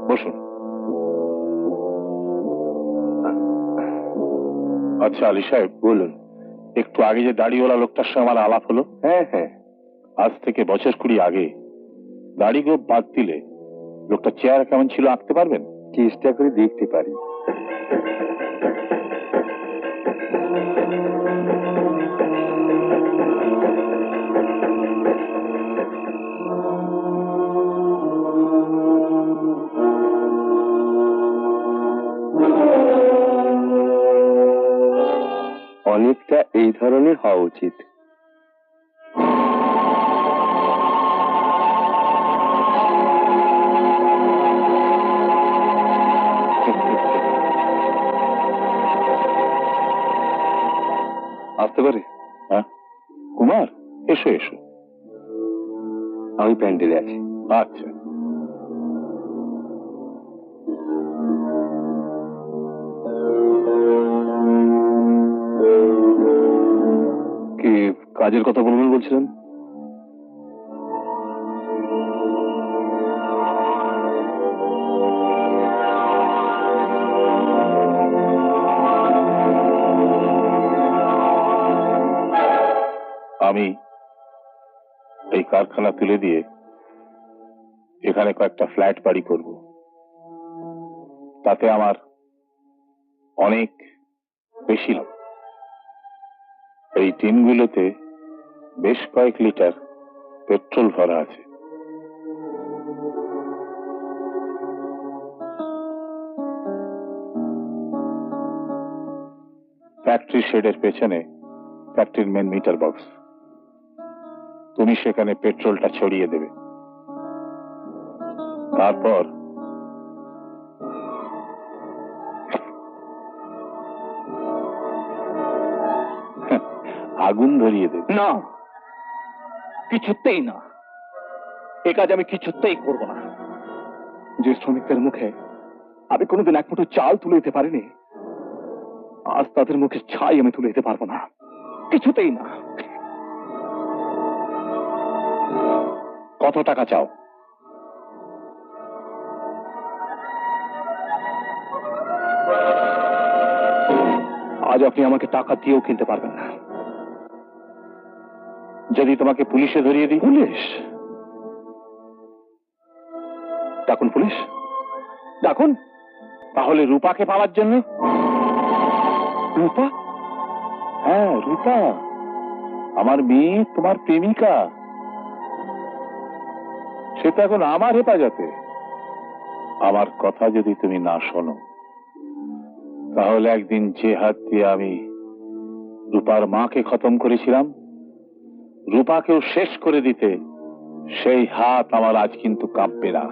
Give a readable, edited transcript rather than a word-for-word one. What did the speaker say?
বসুন। আচ্ছা আলী সাহেব বলুন, একটু আগে যে দাড়িওয়ালা লোকটার সঙ্গে আমার আলাপ হলো, হ্যাঁ হ্যাঁ, আজ থেকে বছর 20 আগে দাড়ি গোপ বাদ দিলে লোকটা চেহারা কেমন ছিল আঁকতে পারবেন? চেষ্টা করে দেখতে পারি। অনেকটা এই ধরনের হওয়া উচিত। আসতে পারে? হ্যাঁ কুমার, এসো এসো। আমি প্যান্ডেলে আছি। আচ্ছা, কি কাজের কথা বলবেন বলছিলেন? আমি এই কারখানা তুলে দিয়ে এখানে কয়েকটা ফ্ল্যাট বাড়ি করব। তাতে আমার অনেক বেশি লাভ। এই টিনগুলোতে বেশ কয়েক লিটার পেট্রোল ভরা আছে। ফ্যাক্টরি শেডের পেছনে ফ্যাক্টরির মেন মিটার বক্স। তুমি সেখানে পেট্রোলটা ছড়িয়ে দেবে। তারপর আগুন ধরিয়ে দেবে। না, কিছুতেই না। এ কাজ আমি কিছুতেই করব না। যে শ্রমিকদের মুখে আমি কোনোদিন এক মুঠো চাল তুলে দিতে পারিনি, আজ তাদের মুখে ছাই আমি তুলে দিতে পারবো না, কিছুতেই না। কত টাকা চাও? আজ আপনি আমাকে টাকা দিয়েও কিনতে পারবেন না। যদি তোমাকে পুলিশে ধরিয়ে দিই? পুলিশ? ডাকুন পুলিশ, ডাকুন। তাহলে রূপাকে পাওয়ার জন্য? রূপা? হ্যাঁ রূপা, আমার মেয়ে, তোমার প্রেমিকা। সে তো এখন আমার হেফাজতে। আমার কথা যদি তুমি না শোনো, তাহলে একদিন যে হাত দিয়ে আমি রূপার মাকে খতম করেছিলাম, রূপাকেও শেষ করে দিতে সেই হাত আমার আজ কিন্তু কাঁপবে না।